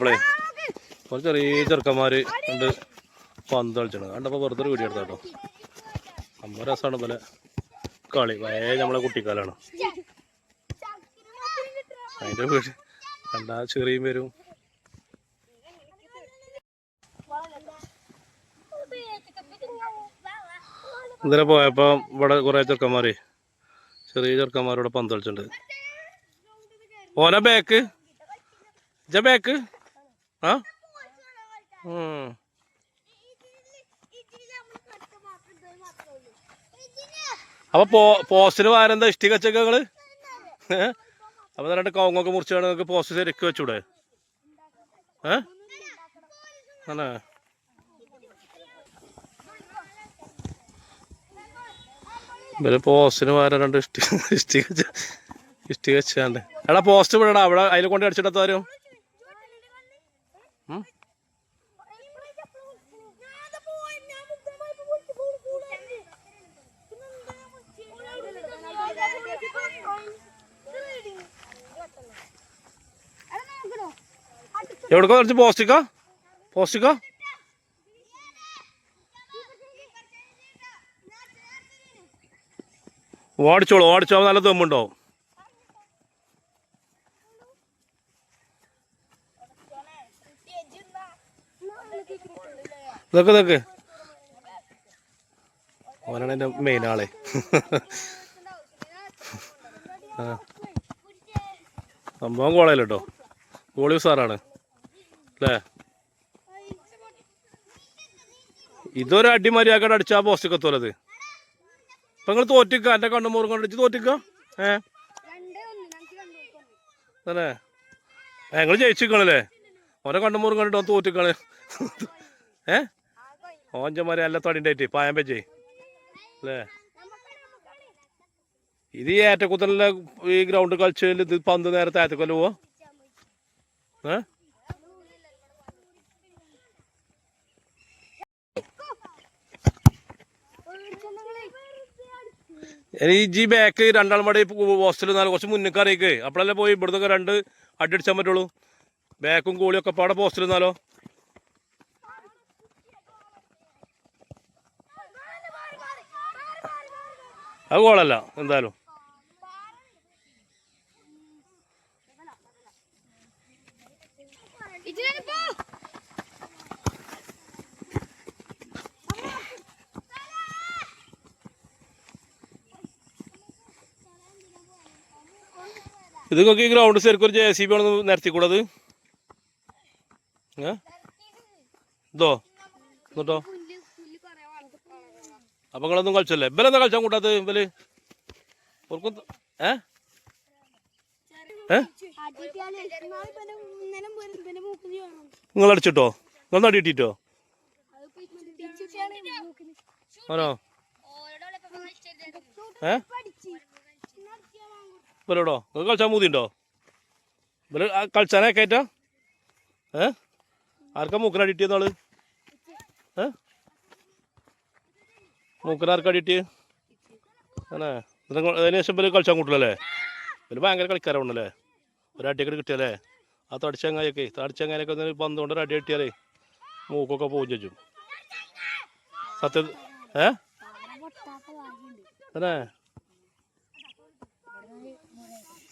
നമ്മളെ കുറച്ച് ചെറിയ ചെറുക്കന്മാർ ഉണ്ട് പന്ത് കളിച്ചാണ് കണ്ടപ്പോൾ വെറുതെ ഒരു വീഡിയോ എടുത്താ കേട്ടോ. നമ്മൾ രസമാണ് പോലെ കളി വയ നമ്മളെ കുട്ടിക്കാലാണ്. അതിൻ്റെ വീട് കണ്ടാ ചെറിയും വരും. ഇന്നലെ പോയപ്പോൾ ഇവിടെ കുറേ ചെറുക്കന്മാർ ചെറിയ ചെറുക്കന്മാരോടെ പന്ത് കളിച്ചിട്ടുണ്ട്. ഓന ബാക്ക് ബാക്ക് ആ അപ്പൊ പോസ്റ്റിന് വാരെന്താ ഇഷ്ടിക വെച്ചൊക്കെ നിങ്ങള്? അപ്പൊ രണ്ട് കവുങ്ങൊക്കെ മുറിച്ചാണ് നിങ്ങൾക്ക് പോസ്റ്റ് ശരിക്കും വെച്ചൂടെ? ആണേ ഇവര് പോസ്റ്റിന് വാര രണ്ട് ഇഷ്ടിക വെച്ചാണ്ട് എടാ പോസ്റ്റ് വിടടാ അവിടെ അതിൽ കൊണ്ട് അടിച്ചിടത്താരും. എവിടേക്കാ കുറച്ച് പോസ്റ്റിക്കാ ഓടിച്ചോ നല്ല തെമ്മുണ്ടാവും. ഇതൊക്കെ ഓനാണ് എൻ്റെ മെയിൻ ആളെ. സംഭവം കോളേല്ലോ കേട്ടോ, കോളി സാറാണ് അല്ലേ? ഇതൊരു അടിമര്യാദ അടിച്ചാ പോസ്റ്റ് എത്തുമല്ലത്. ഇപ്പൊ നിങ്ങൾ തോറ്റിക്ക, എൻ്റെ കണ്ണുമൂറും കണ്ടിച്ച് തോറ്റിക്ക. അല്ലേ ഞങ്ങൾ ജയിച്ചിക്കണല്ലേ? ഓരോ കണ്ണുമൂറും കണ്ടിട്ട് തോറ്റിക്കാണ്. ഓഞ്ചന്മാരെ നല്ല തടിണ്ടായിട്ട് പായം വെച്ചേ അല്ലേ? ഇത് ഈ ഏറ്റക്കുത്തലിലെ ഈ ഗ്രൗണ്ട് കളിച്ചതിൽ ഇത് പന്ത് നേരെ താഴത്തേക്കല്ല പോവാ. ഈ ജി ബാക്ക് രണ്ടാളും മടി ഹോസ്റ്റലിൽ നിന്നാൽ കുറച്ച് മുന്നേക്ക് അറിയിക്കേ, അപ്പോഴല്ലേ പോയി ഇവിടുന്നൊക്കെ രണ്ട് അടിയടിച്ചാൻ പറ്റുള്ളൂ. ബാക്കും കൂളിയൊക്കെ പാടെ പോസ്റ്റിൽ നിന്നാലോ. അത് ഗോളല്ല എന്തായാലും. ഇതൊക്കെ ഈ ഗ്രൗണ്ട് ശരിക്കും ഒരു JCB ആണ് നിരത്തിക്കൂടത്. ഇതോ എന്നിട്ടോ അപ്പൊ നിങ്ങളൊന്നും കളിച്ചല്ലേ? ഇവലെന്താ കളിച്ചാൽ കൂട്ടാത്തത്? ഇവല് നിങ്ങൾ അടിച്ചിട്ടോ? നിങ്ങൾ നടിയിട്ടോ? ആണോ? ഇവരോടോ നിങ്ങൾ കളിച്ചാൽ മൂതിണ്ടോ? ഇവര് കളിച്ചാനൊക്കെ ആയിട്ടാ? ആർക്കാ മൂക്കിനടിയിട്ടിയെന്നാള്? മൂക്കിനാർക്കടിയിട്ട് അങ്ങനെ അതിന് ശേഷം ഇവര് കളിച്ചാൻ കൂട്ടില്ലല്ലേ? ഇവര് ഭയങ്കര കളിക്കാരാണല്ലേ? ഒരടിയൊക്കെ കിട്ടിയാലേ ആ തടിച്ചങ്ങാനൊക്കെ ഒന്ന് പന്തുകൊണ്ട് ഒരു അടി കിട്ടിയാലേ മൂക്കൊക്കെ പോവും ചോദിച്ചു. സത്യം അതെ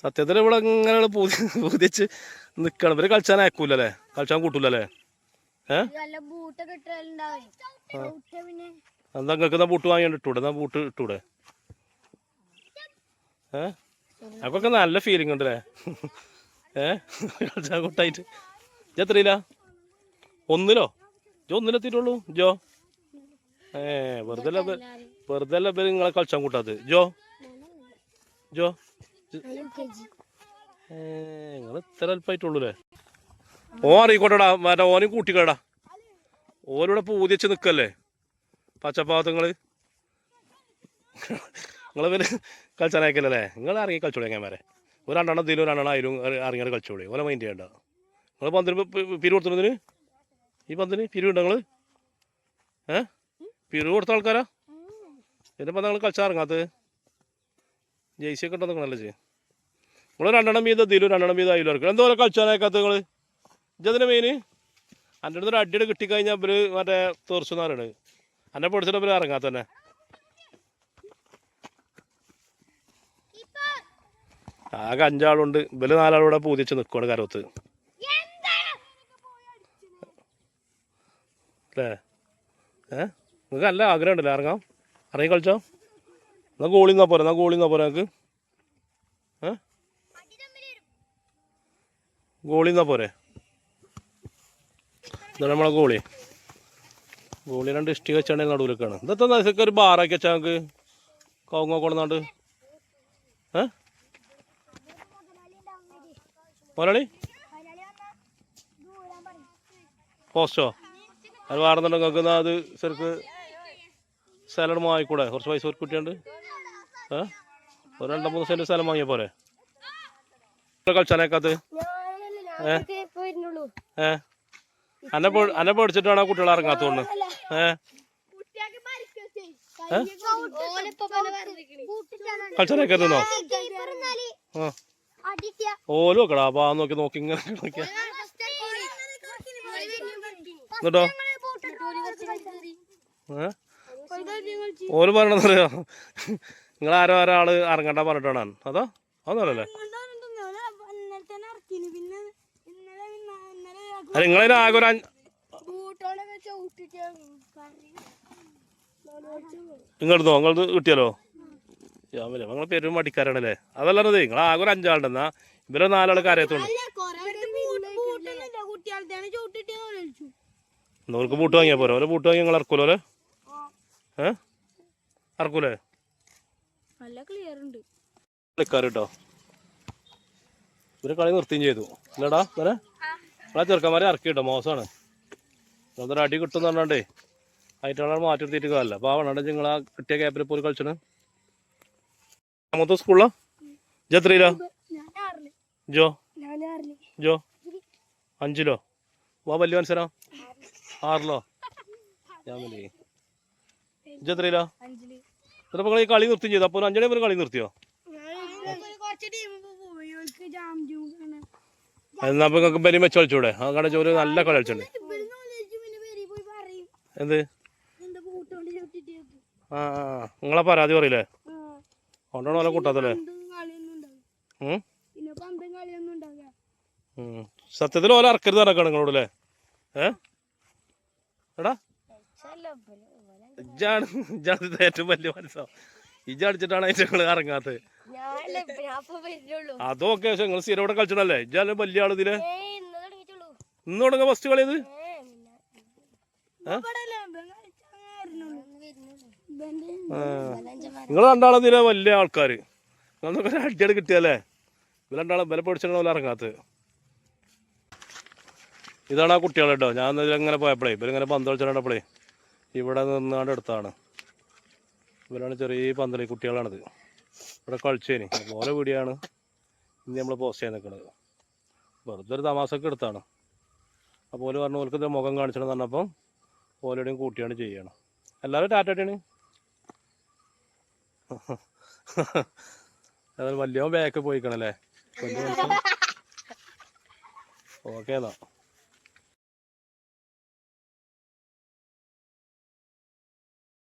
സത്യത്തിൽ ഇവിടെ ഇങ്ങനെ പൂതിച്ച് നിക്കണം. ഇവര് കളിച്ചാൻ അയക്കൂലല്ലേ? കളിച്ചാൻ കൂട്ടൂലല്ലേ? എന്താ നിങ്ങൾക്ക് ബൂട്ട് വാങ്ങിയോണ്ട് ഇട്ടൂടെ? എന്നാ ബൂട്ട് ഇട്ടൂടെ? അപ്പൊക്കെ നല്ല ഫീലിംഗ് ഉണ്ടല്ലേ? കളിച്ചാൻ കൂട്ടായിട്ട്. എത്രയില്ല? ഒന്നിലോ? ഒന്നിലെത്തിയിട്ടുള്ളൂ ജോ? വെറുതെ അല്ല ഇവര് നിങ്ങളെ കളിച്ചാൻ കൂട്ടാത്. ജോ നിങ്ങൾ ഇത്ര അല്പായിട്ടുള്ളൂല്ലേ? അറിയിക്കോട്ടെടാ, മറ്റേ ഓനും കൂട്ടിക്കടാ. ഓരോടെ പൂതിച്ച് നിക്കല്ലേ പച്ചപ്പാവത്തങ്ങള്. നിങ്ങളെ പേര് കളിച്ചാനയക്കല്ലേ? നിങ്ങൾ ഇറങ്ങി കളിച്ചോളി. എങ്ങന്മാരെ ഒരു രണ്ടെണ്ണം ഇതിലും രണ്ടെണ്ണം ആയിരം ഇറങ്ങിയാൽ കളിച്ചോളി. ഓല മൈൻഡ് ചെയ്യണ്ട. നിങ്ങൾ പന്തിന് പിരിവ് കൊടുത്തതിന് ഈ പന്തിന് പിരിവുണ്ടോ? നിങ്ങൾ പിരിവ് കൊടുത്ത ആൾക്കാരാ? ഇതിനിപ്പോൾ നിങ്ങൾ കളിച്ചാൽ ഇറങ്ങാത്തത്? ജെയ്സിയൊക്കെ ഉണ്ടോ? നിങ്ങൾ നല്ല ചെയ്യും. നിങ്ങൾ രണ്ടെണ്ണം വീതം ഇതിലും രണ്ടെണ്ണം വീതം ആയിരം ഇറക്കും. എന്തോരം കളിച്ചാനയക്കാത്ത നിങ്ങൾ? ഇജതിൻ്റെ മെയിന് എൻ്റെ അടുത്തൊരു അടിയുടെ കിട്ടിക്കഴിഞ്ഞാൽ ഇവർ മറ്റേ തീർച്ചെന്ന് പറയണത് എന്നെ പൊടിച്ചിട്ട് ഇവർ ഇറങ്ങാത്ത തന്നെ. ആകെ 5 ആളുണ്ട്. ഇവര് 4 ആളൂടെ പൂതിച്ച് നിൽക്കുവാണ് കരവത്ത് അല്ലേ. നിങ്ങൾക്ക് നല്ല ആഗ്രഹം ഉണ്ടല്ലേ ഇറങ്ങാം? ഇറങ്ങി കളിച്ചോ. എന്നാൽ ഗോളി നിന്നാ പോരാ നിങ്ങൾക്ക് ഗോളി നിന്നാ പോരെ. ഇതാണ് നമ്മളെ ഗോളി 2 ഇഷ്ടിക വെച്ചാണ് നടുവിലേക്കാണ്. ഇതൊക്കെ ഒരു ബാറാക്കി വെച്ചാൽ നമുക്ക് കവുങ്ങ കൊണ്ടുവന്നാണ്ട് മുതലാളി പോസ്റ്റോ അത് വേണമെന്നുണ്ടെങ്കിൽ നിങ്ങൾക്ക് അത് ശരിക്ക് സ്ഥലം വാങ്ങിക്കൂടെ? കുറച്ച് പൈസ ഒരു കുട്ടിയുണ്ട് ഒരു 2-3 സെൻറ്റ് സ്ഥലം വാങ്ങിയ പോരെ. കളിച്ചാനേക്കത്ത് അന്നെ പേടിച്ചിട്ടാണ് കുട്ടികളെ ഇറങ്ങാത്തോണ്ട്. കളിച്ചാനേക്കത്തുന്നോ ഓലും വെക്കടാ. അപ്പൊ ആ നോക്കി ഇങ്ങനെ നോക്കിയാ എന്നിട്ടോ ഓല് പറയണെന്നറിയോ? നിങ്ങളാരോ ഒരാള് ഇറങ്ങണ്ട പറഞ്ഞിട്ടാണ് അതോ അതൊന്നല്ലേ? നിങ്ങളതിന് ആകെ ഒരു നിങ്ങളെടുത്തോ? നിങ്ങളത് കിട്ടിയാലോ? നിങ്ങൾ പേരും മടിക്കാരാണല്ലേ. അതല്ലാതെ നിങ്ങൾ ആകെ ഒരു 5 ആളുണ്ടെന്നാ ഇവരെ 4 ആൾ കരയത്തുള്ളൂ. നിങ്ങൾക്ക് ബൂട്ട് വാങ്ങിയാ പോരോ? ഓരോ ബൂട്ട് വാങ്ങി നിങ്ങൾ ഇറക്കൂലോ അല്ലേ? ഇറക്കൂലേ? കളിക്കാർ കേട്ടോ. ഇവര് കളി നിർത്തുകയും ചെയ്തു ഇല്ലടാ. ഇവരെ ആ ചെറുക്കന്മാരെ ഇറക്കി കേട്ടോ. മോശമാണ്. അതൊരു അടി കിട്ടും എന്ന് പറഞ്ഞാണ്ടേ ആയിട്ടുള്ള മാറ്റി എടുത്തിട്ട് കാലില്ല. അപ്പോൾ ആ വേണ്ട നിങ്ങൾ ആ കിട്ടിയ ക്യാപ്പിൽ പോയി കളിച്ചാണ്. മൊത്തം സ്കൂളിലോ? എത്രയിലോ? ജോ 5ലോ? വാ വലിയ മത്സരം 6ലോ? ഞാൻ വലിയ എത്രയിലോ? ചിലപ്പോൾ നിങ്ങൾ ഈ കളി നിർത്തുകയും ചെയ്തു. അപ്പോൾ 5 മണി കളി നിർത്തിയോ? എന്നാ അപ്പോൾ നിങ്ങൾക്ക് ബലി വെച്ച് കളിച്ചൂടെ? ആ കട ചോറ് നല്ല കളി കളിച്ചിട്ടുണ്ട്. എന്ത് ആ നിങ്ങളെ പരാതി പറയില്ലേ? അതുകൊണ്ടാണ് ഓലെ കൂട്ടാത്തല്ലേ? സത്യത്തിൽ ഓല ഇറക്കരുത് നടക്കണം നിങ്ങളോടല്ലേ? എടാ ഇജാണ് ഏറ്റവും വലിയ മനസ്സാവും. ഇജടിച്ചിട്ടാണ് അതിന്റെ ഞങ്ങൾ ഇറങ്ങാത്തത്. അതൊക്കെ പക്ഷെ നിങ്ങൾ സ്ഥിരം ഇവിടെ കളിച്ചിട്ടല്ലേ? ഇജാലും വലിയ ആള് ഇതിലെ ഇന്ന് തുടങ്ങ ഫസ്റ്റ് കളിയത്. നിങ്ങൾ 2 ആളും ഇതിലെ വലിയ ആൾക്കാര്. നിങ്ങളൊക്കെ അടിയാട് കിട്ടിയല്ലേ? ഇവർ 2 ആളും വില പൊടിച്ചാണ് പോലെ ഇറങ്ങാത്തത്. ഇതാണ് ആ കുട്ടികൾ കേട്ടോ. ഞാൻ ഇതിലെങ്ങനെ പോയപ്പോഴേ ഇവരിങ്ങനെ പന്ത് കളിച്ചിട്ടപ്പോഴേ ഇവിടെ നിന്നാണ്ട് എടുത്താണ്. ഇവരാണ് ചെറിയ പന്തളി കുട്ടികളാണിത്. ഇവിടെ കളിച്ചേന് ഓരോ വീഡിയോയാണ് ഇനി നമ്മൾ പോസ്റ്റ് ചെയ്യാൻ നിൽക്കുന്നത്. വെറുതെ ഒരു തമാശക്ക് എടുത്താണ്. അപ്പോൾ ഓല് പറഞ്ഞു ഓൽക്ക് ഇത് മുഖം കാണിച്ചെന്ന് പറഞ്ഞപ്പം ഓലോടെയും കൂട്ടിയാണ് ചെയ്യണം. എല്ലാവരും ടാറ്റാണ്. അതൊരു വലിയ ബാക്ക് പോയിക്കണല്ലേ? ഓക്കെ എന്നാ.